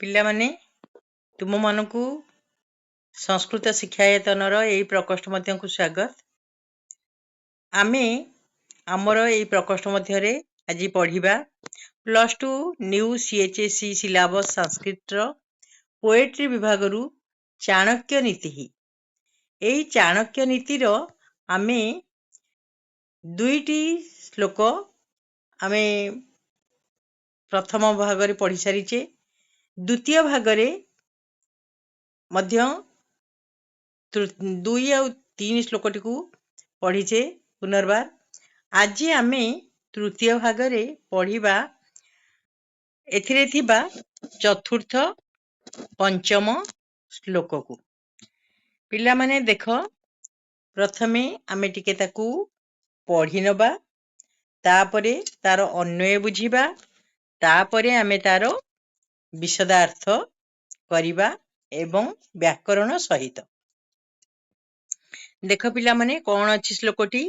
ପିଲାମାନେ ତୁମମାନଙ୍କୁ ସଂସ୍କୃତ ଶିକ୍ଷାୟତନର ଏହି ପ୍ରକୋଷ୍ଠ ମଧ୍ୟକୁ ସ୍ୱାଗତ। ଆମେ ଆମର ଏହି ପ୍ରକୋଷ୍ଠ ମଧ୍ୟରେ ଆଜି ପଢ଼ିବା +2 ନ୍ୟୁ CHSE ସିଲାବସ୍ ସଂସ୍କୃତର ପୋଏଟ୍ରି ବିଭାଗରୁ ଚାଣକ୍ୟ ନୀତି। ଏହି ଚାଣକ୍ୟ ନୀତିର ଆମେ ଦୁଇଟି ଶ୍ଲୋକ ଆମେ ପ୍ରଥମ ଭାଗରେ ପଢ଼ି ସାରିଛେ। ଦ୍ୱିତୀୟ ଭାଗରେ ମଧ୍ୟ 2 ଆଉ 3 ଶ୍ଲୋକଟିକୁ ପଢ଼ିଛେ ପୁନର୍ବାର। ଆଜି ଆମେ ତୃତୀୟ ଭାଗରେ ପଢ଼ିବା ଏଥିରେ ଥିବା ଚତୁର୍ଥ ପଞ୍ଚମ ଶ୍ଲୋକକୁ। ପିଲାମାନେ ଦେଖ, ପ୍ରଥମେ ଆମେ ଟିକେ ତାକୁ ପଢ଼ି ନେବା, ତାପରେ ତାର ଅନ୍ୱୟ ବୁଝିବା, ତାପରେ ଆମେ ତାର ବିଶଦାର୍ଥ କରିବା ଏବଂ ବ୍ୟାକରଣ ସହିତ। ଦେଖ ପିଲାମାନେ, କ'ଣ ଅଛି ଶ୍ଲୋକଟି?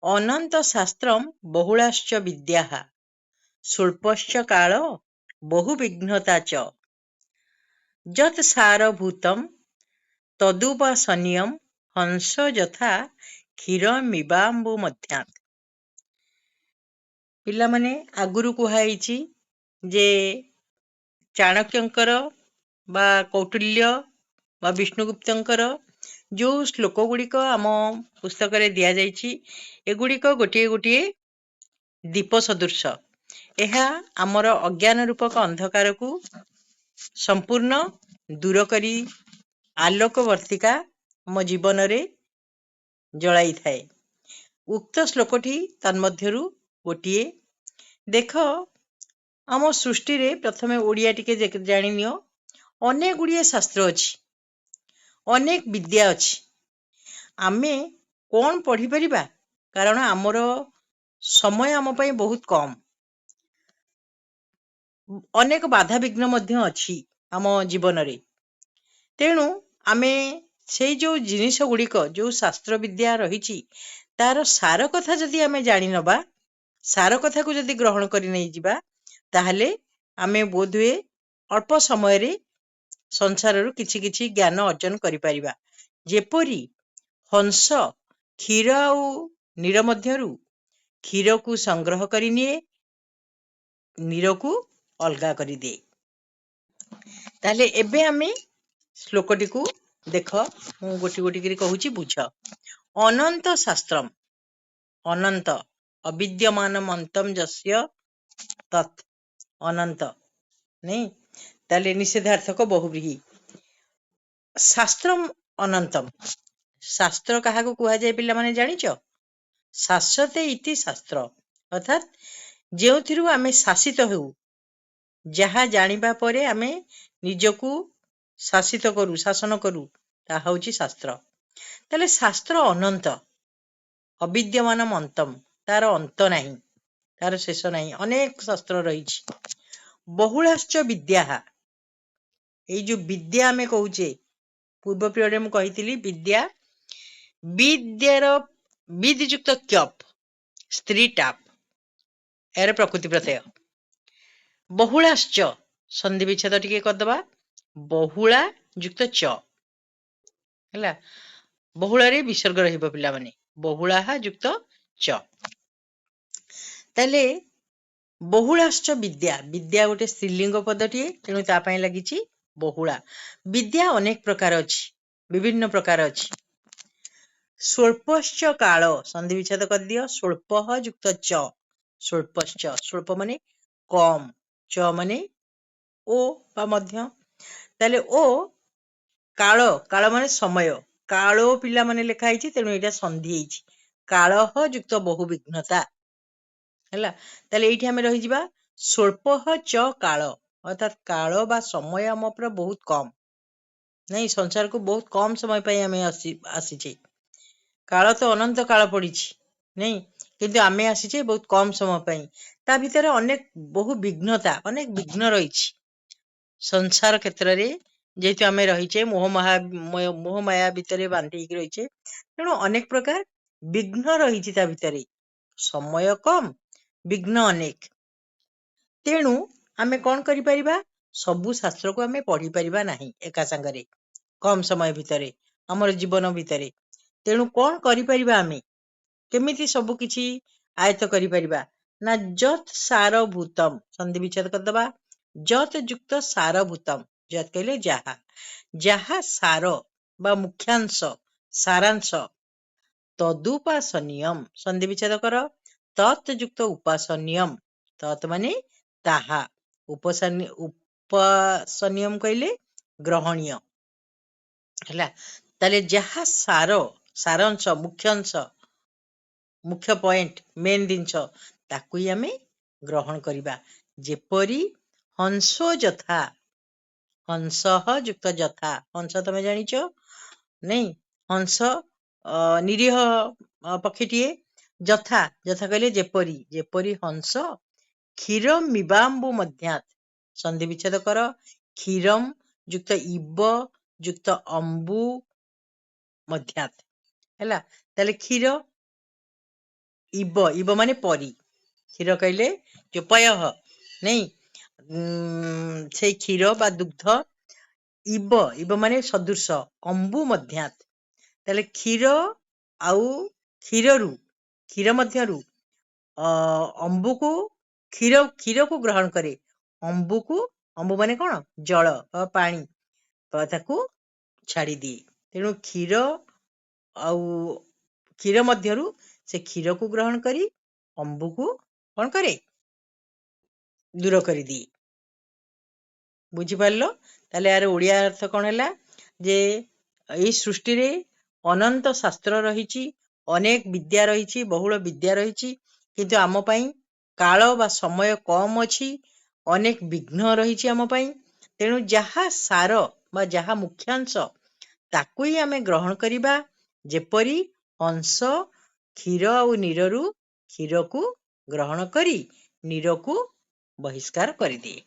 ଅନନ୍ତ ଶାସ୍ତ୍ରମ୍ ବହୁଳାଶ୍ଚ ବିଦ୍ୟାଃ ସ୍ୱଳ୍ପଶ୍ଚ କାଳ ବହୁ ବିଘ୍ନତା ଚ ଯତ୍ ସାରଭୂତମ୍ ତଦୁପାସନୀୟମ୍ ହଂସ ଯଥା କ୍ଷୀରମିବାମ୍ବୁ ମଧ୍ୟାତ୍। ପିଲାମାନେ, ଆଗରୁ କୁହାଯାଇଛି ଯେ ଚାଣକ୍ୟଙ୍କର ବା କୌଟିଲ୍ୟ ବା ବିଷ୍ଣୁଗୁପ୍ତଙ୍କର ଯେଉଁ ଶ୍ଲୋକ ଗୁଡ଼ିକ ଆମ ପୁସ୍ତକରେ ଦିଆଯାଇଛି, ଏଗୁଡ଼ିକ ଗୋଟିଏ ଗୋଟିଏ ଦୀପ ସଦୃଶ। ଏହା ଆମର ଅଜ୍ଞାନ ରୂପକ ଅନ୍ଧକାରକୁ ସମ୍ପୂର୍ଣ୍ଣ ଦୂର କରି ଆଲୋକ ବର୍ତ୍ତିକା ଆମ ଜୀବନରେ ଜଳାଇଥାଏ। ଉକ୍ତ ଶ୍ଲୋକଟି ତନ୍ମଧ୍ୟରୁ ଗୋଟିଏ। ଦେଖ, ଆମ ସୃଷ୍ଟିରେ ପ୍ରଥମେ ଓଡ଼ିଆ ଟିକେ ଜାଣିନିଅ। ଅନେକ ଗୁଡ଼ିଏ ଶାସ୍ତ୍ର ଅଛି, ଅନେକ ବିଦ୍ୟା ଅଛି। ଆମେ କ'ଣ ପଢ଼ିପାରିବା? କାରଣ ଆମର ସମୟ ଆମ ପାଇଁ ବହୁତ କମ୍। ଅନେକ ବାଧାବିଘ୍ନ ମଧ୍ୟ ଅଛି ଆମ ଜୀବନରେ। ତେଣୁ ଆମେ ସେଇ ଯେଉଁ ଜିନିଷ ଗୁଡ଼ିକ, ଯେଉଁ ଶାସ୍ତ୍ର ବିଦ୍ୟା ରହିଛି, ତାର ସାର କଥା ଯଦି ଆମେ ଜାଣିନେବା, ସାର କଥାକୁ ଯଦି ଗ୍ରହଣ କରି ନେଇଯିବା, ତାହେଲେ ଆମେ ବୋଧହୁଏ ଅଳ୍ପ ସମୟରେ ସଂସାରରୁ କିଛି କିଛି ଜ୍ଞାନ ଅର୍ଜନ କରିପାରିବା। ଯେପରି ହଂସ କ୍ଷୀର ଆଉ ନୀର ମଧ୍ୟରୁ କ୍ଷୀରକୁ ସଂଗ୍ରହ କରି ନିଏ, ନୀରକୁ ଅଲଗା କରିଦିଏ। ତାହେଲେ ଏବେ ଆମେ ଶ୍ଲୋକଟିକୁ ଦେଖ, ମୁଁ ଗୋଟି ଗୋଟି କରି କହୁଛି, ବୁଝ। ଅନନ୍ତ ଶାସ୍ତ୍ରମ୍, ଅନନ୍ତ ଅବିଦ୍ୟମାନମ୍ ଅନ୍ତମ୍ ଯସ୍ୟ ତତ୍ ଅନନ୍ତ, ନାଇଁ? ତାହେଲେ ନିଷେଧାର୍ଥକ ବହୁବ୍ରୀହି। ଶାସ୍ତ୍ରମ୍ ଅନନ୍ତମ୍, ଶାସ୍ତ୍ର କାହାକୁ କୁହାଯାଏ ପିଲାମାନେ ଜାଣିଛ? ଶାସ୍ୟତେ ଇତି ଶାସ୍ତ୍ର, ଅର୍ଥାତ୍ ଯେଉଁଥିରୁ ଆମେ ଶାସିତ ହେଉ, ଯାହା ଜାଣିବା ପରେ ଆମେ ନିଜକୁ ଶାସିତ କରୁ, ଶାସନ କରୁ, ତାହା ହେଉଛି ଶାସ୍ତ୍ର। ତାହେଲେ ଶାସ୍ତ୍ର ଅନନ୍ତ, ଅବିଦ୍ୟମାନମ୍ ଅନ୍ତମ୍, ତାର ଅନ୍ତ ନାହିଁ, ତାର ଶେଷ ନାହିଁ। ଅନେକ ଶାସ୍ତ୍ର ରହିଛି। ବହୁଳାଶ୍ଚ ବିଦ୍ୟାଃ, ଏଇ ଯୋଉ ବିଦ୍ୟା ଆମେ କହୁଛେ, ପୂର୍ବ ପିରିୟଡ଼ରେ ମୁଁ କହିଥିଲି ବିଦ୍ୟା, ବିଦ୍ୟାର ବିଦ୍ ଯୁକ୍ତ କ୍ୟପ୍, ସ୍ତ୍ରୀ ଟାପ୍, ଏହାର ପ୍ରକୃତି ପ୍ରତ୍ୟୟ। ବହୁଳାଶ୍ଚ, ସନ୍ଧି ବିଚ୍ଛେଦ ଟିକେ କରିଦେବା, ବହୁଳା ଯୁକ୍ତ ଚ ହେଲା। ବହୁଳରେ ବିସର୍ଗ ରହିବ ପିଲାମାନେ, ବହୁଳାହା ଯୁକ୍ତ ଚ। ତାହେଲେ ବହୁଳାଶ୍ଚ ବିଦ୍ୟା, ବିଦ୍ୟା ଗୋଟେ ସ୍ତ୍ରୀଲିଙ୍ଗ ପଦଟିଏ, ତେଣୁ ତା ପାଇଁ ଲାଗିଛି ବହୁଳା। ବିଦ୍ୟା ଅନେକ ପ୍ରକାର ଅଛି, ବିଭିନ୍ନ ପ୍ରକାର ଅଛି। ସ୍ୱଳ୍ପଶ୍ଚ କାଳ, ସନ୍ଧି ବିଚ୍ଛେଦ କରିଦିଅ, ସ୍ୱଳ୍ପଃ ଯୁକ୍ତ ଚ, ସ୍ୱଳ୍ପଶ୍ଚ, ସ୍ୱଳ୍ପ ମାନେ କମ୍, ଚ ମାନେ ଓ ବା ମଧ୍ୟ। ତାହେଲେ ଓ କାଳ, କାଳ ମାନେ ସମୟ, କାଳୋ ପିଲାମାନେ ଲେଖା ହେଇଛି, ତେଣୁ ଏଇଟା ସନ୍ଧି ହେଇଛି। କାଳଃ ଯୁକ୍ତ ବହୁ ବିଘ୍ନତା ହେଲା। ତାହେଲେ ଏଇଠି ଆମେ ରହିଯିବା ସ୍ୱଳ୍ପଃ ଚ କାଳ, ଅର୍ଥାତ୍ କାଳ ବା ସମୟ ଆମ ଉପରେ ବହୁତ କମ୍, ନାଇଁ? ସଂସାରକୁ ବହୁତ କମ୍ ସମୟ ପାଇଁ ଆମେ ଆସିଛେ। କାଳ ତ ଅନନ୍ତ କାଳ ପଡ଼ିଛି, ନାଇଁ? କିନ୍ତୁ ଆମେ ଆସିଛେ ବହୁତ କମ୍ ସମୟ ପାଇଁ। ତା ଭିତରେ ଅନେକ ବହୁ ବିଘ୍ନତା, ଅନେକ ବିଘ୍ନ ରହିଛି ସଂସାର କ୍ଷେତ୍ରରେ। ଯେହେତୁ ଆମେ ରହିଛେ ମୋହମାୟା ଭିତରେ ବାନ୍ଧି ହେଇକି ରହିଛେ, ତେଣୁ ଅନେକ ପ୍ରକାର ବିଘ୍ନ ରହିଛି ତା ଭିତରେ। ସମୟ କମ୍, ବିଘ୍ନ ଅନେକ। ତେଣୁ ଆମେ କ'ଣ କରିପାରିବା? ସବୁ ଶାସ୍ତ୍ରକୁ ଆମେ ପଢି ପାରିବା ନାହିଁ ଏକା ସାଙ୍ଗରେ, କମ ସମୟ ଭିତରେ, ଆମର ଜୀବନ ଭିତରେ। ତେଣୁ କଣ କରିପାରିବା ଆମେ, କେମିତି ସବୁ କିଛି ଆୟତ୍ତ କରିପାରିବା? ନା ଯତ୍ ସାରଭୂତମ୍, ସନ୍ଧି ବିଚ୍ଛେଦ କରିଦବା। ଯତ୍ ଯୁକ୍ତ ସାରଭୂତମ୍, ଯତ୍ କହିଲେ ଯାହା, ଯାହା ସାର ବା ମୁଖ୍ୟାଂଶ, ସାରାଂଶ, ତଦୁପାସନୀୟମ୍, ସନ୍ଧି ବିଚ୍ଛେଦ କର। ତତ୍ ଯୁକ୍ତ ଉପାସନୀୟମ୍, ତତ୍ ମାନେ ତାହା, ଉପାସନୀୟମ୍ କହିଲେ ଗ୍ରହଣୀୟ, ହେଲା। ତାହେଲେ ଯାହା ସାର, ସାରାଂଶ, ମୁଖ୍ୟାଂଶ, ମୁଖ୍ୟ ପଏଣ୍ଟ, ମେନ୍ ଜିନିଷ, ତାକୁ ହିଁ ଆମେ ଗ୍ରହଣ କରିବା। ଯେପରି ହଂସୋ ଯଥା, ହଂସଃ ଯୁକ୍ତ ଯଥା, ହଂସ ତମେ ଜାଣିଛ ନାଇଁ? ହଂସ ନିରୀହ ପକ୍ଷୀଟିଏ। ଯଥା, ଯଥା କହିଲେ ଯେପରି, ଯେପରି ହଂସ କ୍ଷୀରମ୍ ମିବାମ୍ବୁ ମଧ୍ୟାତ୍, ସନ୍ଧି ବିଚ୍ଛେଦ କର। କ୍ଷୀରମ୍ ଯୁକ୍ତ ଇବ ଯୁକ୍ତ ଅମ୍ବୁ ମଧ୍ୟାତ୍, ହେଲା। ତାହେଲେ କ୍ଷୀର, ଇବ, ଇବ ମାନେ ପରି, କ୍ଷୀର କହିଲେ ଯୋଉ ପୟଃ ନାଇଁ, ସେଇ କ୍ଷୀର ବା ଦୁଗ୍ଧ, ଇବ, ଇବ ମାନେ ସଦୃଶ, ଅମ୍ବୁ ମଧ୍ୟାତ୍, ତାହେଲେ କ୍ଷୀର ଆଉ କ୍ଷୀରରୁ, କ୍ଷୀର ମଧ୍ୟରୁ ଅମ୍ବୁକୁ, କ୍ଷୀରକୁ ଗ୍ରହଣ କରେ, ଅମ୍ବୁକୁ, ଅମ୍ବୁ ମାନେ କଣ, ଜଳ ବା ପାଣି, ତାକୁ ଛାଡ଼ିଦିଏ। ତେଣୁ କ୍ଷୀର ଆଉ କ୍ଷୀର ମଧ୍ୟରୁ ସେ କ୍ଷୀରକୁ ଗ୍ରହଣ କରି ଅମ୍ବୁକୁ କଣ କରେ, ଦୂର କରିଦିଏ। ବୁଝିପାରିଲ? ତାହେଲେ ଏହାର ଓଡ଼ିଆ ଅର୍ଥ କଣ ହେଲା, ଯେ ଏଇ ସୃଷ୍ଟିରେ ଅନନ୍ତ ଶାସ୍ତ୍ର ରହିଛି, ଅନେକ ବିଦ୍ୟା ରହିଛି, ବହୁଳ ବିଦ୍ୟା ରହିଛି, କିନ୍ତୁ ଆମ ପାଇଁ କାଳ ବା ସମୟ କମ ଅଛି, ଅନେକ ବିଘ୍ନ ରହିଛି ଆମ ପାଇଁ। ତେଣୁ ଯାହା ସାର ବା ଯାହା ମୁଖ୍ୟାଂଶ, ତାକୁ ହିଁ ଆମେ ଗ୍ରହଣ କରିବା। ଯେପରି ହଂସ କ୍ଷୀର ଆଉ ନୀରରୁ କ୍ଷୀରକୁ ଗ୍ରହଣ କରି ନୀରକୁ ବହିଷ୍କାର କରିଦିଏ।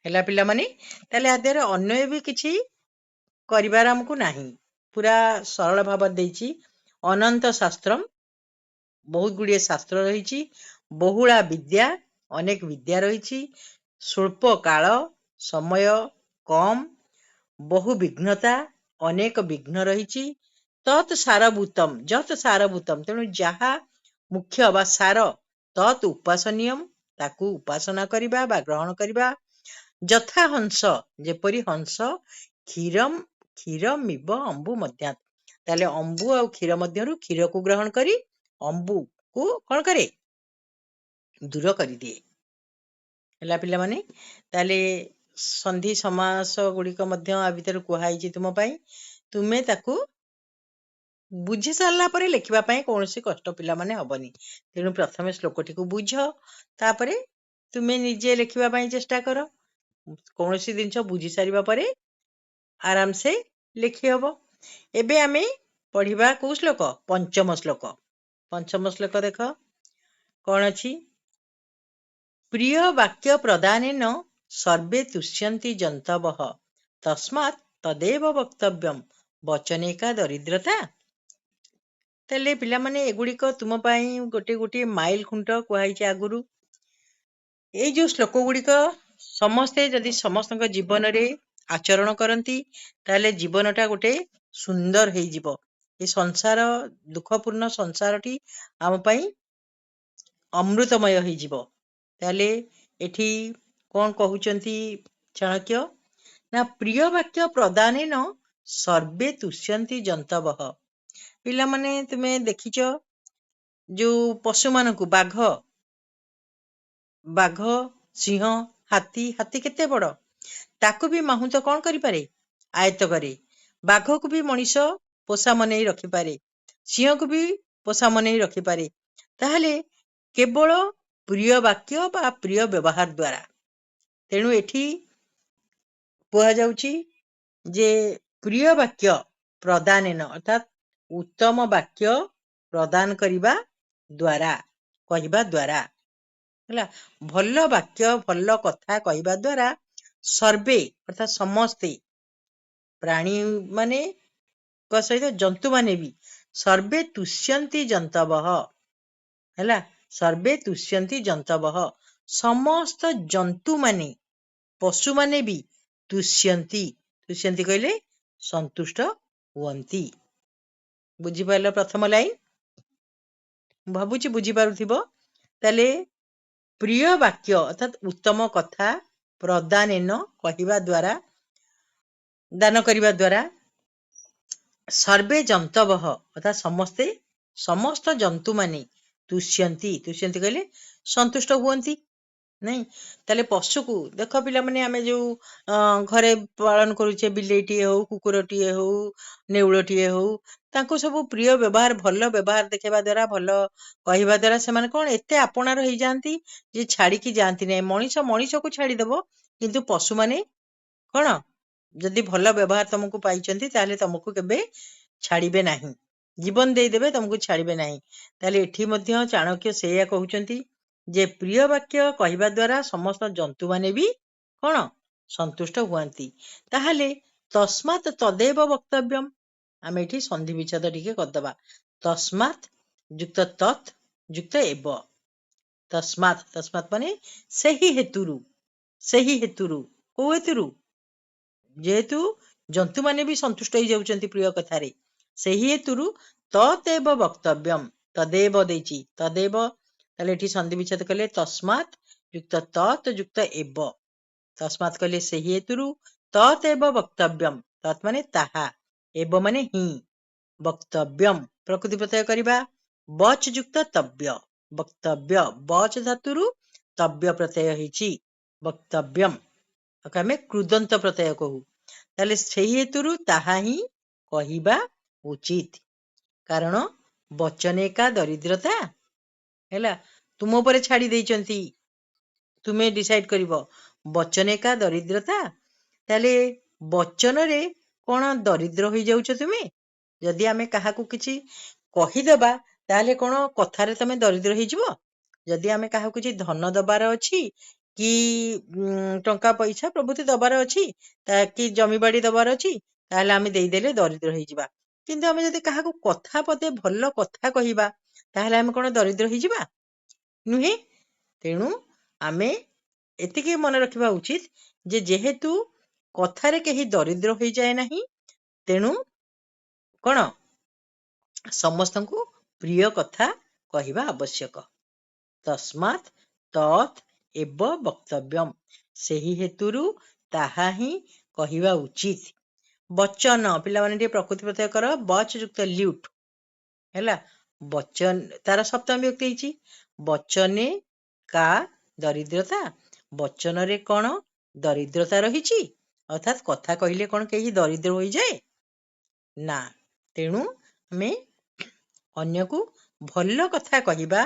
ହେଲା ପିଲାମାନେ? ତାହେଲେ ଆ ଦେହରେ ଅନ୍ୟ ବି କିଛି କରିବାର ଆମକୁ ନାହିଁ, ପୁରା ସରଳ ଭାବରେ ଦେଇଛି। ଅନନ୍ତ ଶାସ୍ତ୍ରମ୍, ବହୁତ ଗୁଡ଼ିଏ ଶାସ୍ତ୍ର ରହିଛି, ବହୁଳା ବିଦ୍ୟା, ଅନେକ ବିଦ୍ୟା ରହିଛି, ସ୍ୱଳ୍ପ କାଳ, ସମୟ କମ୍, ବହୁ ବିଘ୍ନତା, ଅନେକ ବିଘ୍ନ ରହିଛି। ତତ୍ ସାରଭୂତମ୍, ଯତ୍ ସାରଭୂତମ୍, ତେଣୁ ଯାହା ମୁଖ୍ୟ ବା ସାର, ତତ୍ ଉପାସନୀୟମ୍, ତାକୁ ଉପାସନା କରିବା ବା ଗ୍ରହଣ କରିବା। ଯଥା ହଂସ, ଯେପରି ହଂସ କ୍ଷୀରମ୍, କ୍ଷୀରମିବ ଅମ୍ବୁ ମଧ୍ୟାତ୍, ତାହେଲେ ଅମ୍ବୁ ଆଉ କ୍ଷୀର ମଧ୍ୟରୁ କ୍ଷୀରକୁ ଗ୍ରହଣ କରି ଅମ୍ବୁକୁ କଣ କରେ, ଦୂର କରିଦିଏ। ହେଲା ପିଲାମାନେ? ତାହେଲେ ସନ୍ଧି ସମାସ ଗୁଡ଼ିକ ମଧ୍ୟ ଆ ଭିତରେ କୁହାଯାଇଛି ତୁମ ପାଇଁ। ତୁମେ ତାକୁ ବୁଝି ସାରିଲା ପରେ ଲେଖିବା ପାଇଁ କୌଣସି କଷ୍ଟ ପିଲାମାନେ ହବନି। ତେଣୁ ପ୍ରଥମେ ଶ୍ଲୋକଟିକୁ ବୁଝ, ତାପରେ ତୁମେ ନିଜେ ଲେଖିବା ପାଇଁ ଚେଷ୍ଟା କର। କୌଣସି ଜିନିଷ ବୁଝି ସାରିବା ପରେ ଆରାମସେ ଲେଖି ହବ। ଏବେ ଆମେ ପଢିବା କୋଉ ଶ୍ଲୋକ? ପଞ୍ଚମ ଶ୍ଲୋକ। ପଞ୍ଚମ ଶ୍ଲୋକ ଦେଖ କଣ ଅଛି? ପ୍ରିୟ ବାକ୍ୟ ପ୍ରଦାନେନ ସର୍ବେ ତୁଷ୍ୟନ୍ତି ଜନ୍ତବଃ, ତସ୍ମାତ୍ ତଦେବ ବକ୍ତବ୍ୟମ୍ ବଚନେକା ଦରିଦ୍ରତା। ତାହେଲେ ପିଲାମାନେ ଏଗୁଡ଼ିକ ତୁମ ପାଇଁ ଗୋଟିଏ ଗୋଟିଏ ମାଇଲ ଖୁଣ୍ଟ କୁହାଯାଇଛି ଆଗରୁ। ଏଇ ଯୋଉ ଶ୍ଲୋକ ଗୁଡ଼ିକ ସମସ୍ତେ ଯଦି ସମସ୍ତଙ୍କ ଜୀବନରେ ଆଚରଣ କରନ୍ତି, ତାହେଲେ ଜୀବନଟା ଗୋଟେ ସୁନ୍ଦର ହେଇଯିବ। ଏ ସଂସାର, ଦୁଃଖପୂର୍ଣ୍ଣ ସଂସାରଟି ଆମ ପାଇଁ ଅମୃତମୟ ହେଇଯିବ। ତାହେଲେ ଏଠି କଣ କହୁଛନ୍ତି ଚାଣକ୍ୟ? ନା ପ୍ରିୟ ବାକ୍ୟ ପ୍ରଦାନେନ ସର୍ବେ ତୁଷ୍ୟନ୍ତି ଜନ୍ତବଃ। ପିଲାମାନେ ତୁମେ ଦେଖିଛ ଯୋଉ ପଶୁମାନଙ୍କୁ, ବାଘ, ସିଂହ, ହାତୀ କେତେ ବଡ଼, ତାକୁ ବି ମାହୁନ୍ତ କଣ କରିପାରେ, ଆୟତ୍ତ କରେ। ବାଘକୁ ବି ମଣିଷ ପୋଷା ମନେଇ ରଖିପାରେ, ସିଂହକୁ ବି ପୋଷା ମନେଇ ରଖିପାରେ। ତାହେଲେ କେବଳ ପ୍ରିୟ ବାକ୍ୟ ବା ପ୍ରିୟ ବ୍ୟବହାର ଦ୍ୱାରା। ତେଣୁ ଏଠି କୁହାଯାଉଛି ଯେ ପ୍ରିୟ ବାକ୍ୟ ପ୍ରଦାନେନ, ଅର୍ଥାତ୍ ଉତ୍ତମ ବାକ୍ୟ ପ୍ରଦାନ କରିବା ଦ୍ୱାରା, କହିବା ଦ୍ୱାରା, ହେଲା। ଭଲ ବାକ୍ୟ, ଭଲ କଥା କହିବା ଦ୍ୱାରା ସର୍ବେ ଅର୍ଥାତ୍ ସମସ୍ତେ, ପ୍ରାଣୀ ମାନେ ଙ୍କ ସହିତ ଜନ୍ତୁମାନେ ବି, ସର୍ବେ ତୁଷ୍ୟନ୍ତି ଜନ୍ତବଃ, ହେଲା। ସର୍ବେ ତୁଷ୍ୟନ୍ତି ଜନ୍ତବଃ, ସମସ୍ତ ଜନ୍ତୁମାନେ ପଶୁମାନେ ବି ତୁଷ୍ୟନ୍ତି। ତୁଷ୍ୟନ୍ତି କହିଲେ ସନ୍ତୁଷ୍ଟ ହୁଅନ୍ତି। ବୁଝିପାରିଲ ପ୍ରଥମ ଲାଇନ୍? ଭାବୁଛି ବୁଝିପାରୁଥିବ। ତାହେଲେ ପ୍ରିୟ ବାକ୍ୟ ଅର୍ଥାତ୍ ଉତ୍ତମ କଥା ପ୍ରଦାନେନ କହିବା ଦ୍ୱାରା, ଦାନ କରିବା ଦ୍ୱାରା, ସର୍ବେ ଜନ୍ତବଃ ଅର୍ଥାତ୍ ସମସ୍ତ ଜନ୍ତୁମାନେ ତୁଷ୍ୟନ୍ତି। ତୁଷ୍ୟନ୍ତି କହିଲେ ସନ୍ତୁଷ୍ଟ ହୁଅନ୍ତି। ନାଇଁ, ତାହେଲେ ପଶୁକୁ ଦେଖ ପିଲାମାନେ, ଆମେ ଯୋଉ ଘରେ ପାଳନ କରୁଛେ, ବିଲେଇଟିଏ ହଉ, କୁକୁରଟିଏ ହଉ, ନେଉଳଟିଏ ହଉ, ତାଙ୍କୁ ସବୁ ପ୍ରିୟ ବ୍ୟବହାର, ଭଲ ବ୍ୟବହାର ଦେଖେଇବା ଦ୍ୱାରା, ଭଲ କହିବା ଦ୍ୱାରା ସେମାନେ କଣ ଏତେ ଆପଣାର ହେଇଯାଆନ୍ତି ଯେ ଛାଡିକି ଯାଆନ୍ତି ନାହିଁ। ମଣିଷକୁ ଛାଡିଦବ, କିନ୍ତୁ ପଶୁମାନେ କଣ, ଯଦି ଭଲ ବ୍ୟବହାର ତମକୁ ପାଇଛନ୍ତି ତାହେଲେ ତମକୁ କେବେ ଛାଡିବେ ନାହିଁ, ଜୀବନ ଦେଇଦେବେ, ତମକୁ ଛାଡିବେ ନାହିଁ। ତାହେଲେ ଏଠି ମଧ୍ୟ ଚାଣକ୍ୟ ସେଇଆ କହୁଛନ୍ତି ଯେ ପ୍ରିୟ ବାକ୍ୟ କହିବା ଦ୍ୱାରା ସମସ୍ତ ଜନ୍ତୁମାନେ ବି କଣ ସନ୍ତୁଷ୍ଟ ହୁଅନ୍ତି। ତାହେଲେ ତସ୍ମାତ୍ ତଦେବ ବକ୍ତବ୍ୟମ୍, ଆମେ ଏଠି ସନ୍ଧି ବିଚ୍ଛେଦ ଟିକେ କରିଦବା। ତସ୍ମାତ୍ ଯୁକ୍ତ ତତ୍ ଯୁକ୍ତ ଏବ। ତସ୍ମାତ୍ ମାନେ ସେହି ହେତୁରୁ। ସେହି ହେତୁରୁ, କୋଉ ହେତୁରୁ? ଯେହେତୁ ଜନ୍ତୁମାନେ ବି ସନ୍ତୁଷ୍ଟ ହେଇଯାଉଛନ୍ତି ପ୍ରିୟ କଥାରେ, ସେହି ହେତୁରୁ ତଦେବ ବକ୍ତବ୍ୟମ୍, ତଦେବ ଦେଇଛି, ତଦେବ। ତାହେଲେ ଏଠି ସନ୍ଧି ବିଚ୍ଛେଦ କଲେ ତସ୍ମାତ୍ ଯୁକ୍ତ ତତ୍ ଯୁକ୍ତ ଏବ। ତସ୍ମାତ୍ କହିଲେ ସେହି ହେତୁରୁ, ତଦେବ ବକ୍ତବ୍ୟମ୍, ତତ୍ ମାନେ ତାହା, ଏବ ମାନେ ହିଁ, ବକ୍ତବ୍ୟମ୍ ପ୍ରକୃତି ପ୍ରତ୍ୟୟ କରିବା, ବଚ୍ ଯୁକ୍ତ ତବ୍ୟ, ବକ୍ତବ୍ୟ, ବଚ୍ ଧାତୁରୁ ତବ୍ୟ ପ୍ରତ୍ୟୟ ହେଇଛି, ବକ୍ତବ୍ୟମ୍। ଆମେ କୃଦନ୍ତ ପ୍ରତ୍ୟୟ କହୁ। ତାହେଲେ ସେହି ହେତୁରୁ ତାହା ହିଁ କହିବା ଉଚିତ। କାରଣ ବଚନେ କା ଦରିଦ୍ରତା ହେଲା, ତୁମ ଉପରେ ଛାଡି ଦେଇଛନ୍ତି, ତୁମେ ଡିସାଇଡ କରିବ। ବଚନେ କା ଦରିଦ୍ରତା, ତାହେଲେ ବଚନରେ କଣ ଦରିଦ୍ର ହେଇଯାଉଛ ତୁମେ? ଯଦି ଆମେ କାହାକୁ କିଛି କହିଦେବା ତାହେଲେ କଣ କଥାରେ ତମେ ଦରିଦ୍ର ହେଇଯିବ? ଯଦି ଆମେ କାହାକୁ କିଛି ଧନ ଦବାର ଅଛି, କି ଟଙ୍କା ପଇସା ପ୍ରଭୃତି ଦବାର ଅଛି, କି ଜମିବାଡି ଦବାର ଅଛି, ତାହେଲେ ଆମେ ଦେଇଦେଲେ ଦରିଦ୍ର ହେଇଯିବା। କିନ୍ତୁ ଆମେ ଯଦି କାହାକୁ କଥା ପଦେ ଭଲ କଥା କହିବା, ତାହେଲେ ଆମେ କଣ ଦରିଦ୍ର ହେଇଯିବା? ନୁହେଁ। ତେଣୁ ଆମେ ଏତିକି ମନେ ରଖିବା ଉଚିତ ଯେ ଯେହେତୁ କଥାରେ କେହି ଦରିଦ୍ର ହୋଇଯାଏ ନାହିଁ, ତେଣୁ କଣ ସମସ୍ତଙ୍କୁ ପ୍ରିୟ କଥା କହିବା ଆବଶ୍ୟକ। ତସ୍ମାତ୍ ତତ୍ ଏବ ବକ୍ତବ୍ୟମ୍, ସେହି ହେତୁରୁ ତାହା ହିଁ କହିବା ଉଚିତ। ବଚନ, ପିଲାମାନେ ଟିକେ ପ୍ରକୃତି ପ୍ରତ୍ୟୟ କର, ବଚ୍ ଯୁକ୍ତ ଲ୍ୟୁଟ୍ ହେଲା। ବଚନ ତାର ସପ୍ତମୀ ବିଭକ୍ତି ହେଇଛି। ବଚନେ କା ଦରିଦ୍ରତା, ବଚନରେ କଣ ଦରିଦ୍ରତା ରହିଛି? ଅର୍ଥାତ୍ କଥା କହିଲେ କଣ କେହି ଦରିଦ୍ର ହୋଇଯାଏ? ନା। ତେଣୁ ଆମେ ଅନ୍ୟକୁ ଭଲ କଥା କହିବା,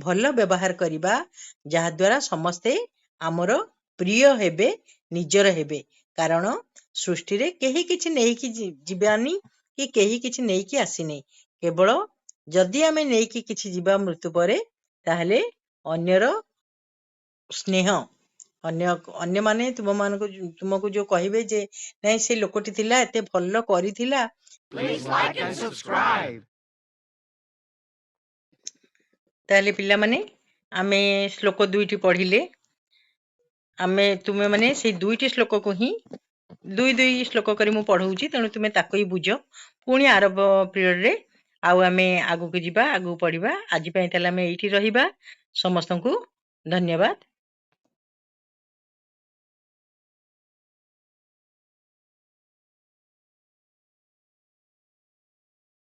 ଭଲ ବ୍ୟବହାର କରିବା, ଯାହାଦ୍ୱାରା ସମସ୍ତେ ଆମର ପ୍ରିୟ ହେବେ, ନିଜର ହେବେ। କାରଣ ସୃଷ୍ଟିରେ କେହି କିଛି ନେଇକି ଯିବାନି, କି କେହି କିଛି ନେଇକି ଆସିନି। କେବଳ ଯଦି ଆମେ ନେଇକି କିଛି ଯିବା ମୃତ୍ୟୁ ପରେ, ତାହେଲେ ଅନ୍ୟର ସ୍ନେହ, ଅନ୍ୟମାନେ ତୁମକୁ ଯୋଉ କହିବେ ଯେ ନାଇଁ ସେ ଲୋକଟି ଥିଲା, ଏତେ ଭଲ କରିଥିଲା। ତାହେଲେ ପିଲାମାନେ, ଆମେ ଶ୍ଲୋକ 2ଟି ପଢିଲେ, ତୁମେ ମାନେ ସେଇ 2ଟି ଶ୍ଲୋକକୁ ହିଁ ଦୁଇ ଶ୍ଲୋକ କରି ମୁଁ ପଢଉଛି, ତେଣୁ ତୁମେ ତାକୁ ହିଁ ବୁଝ। ପୁଣି ଆର ପିରିୟଡରେ ଆଉ ଆମେ ଆଗକୁ ଯିବା, ଆଗକୁ ପଢିବା। ଆଜି ପାଇଁ ତାହେଲେ ଆମେ ଏଇଠି ରହିବା। ସମସ୍ତଙ୍କୁ ଧନ୍ୟବାଦ।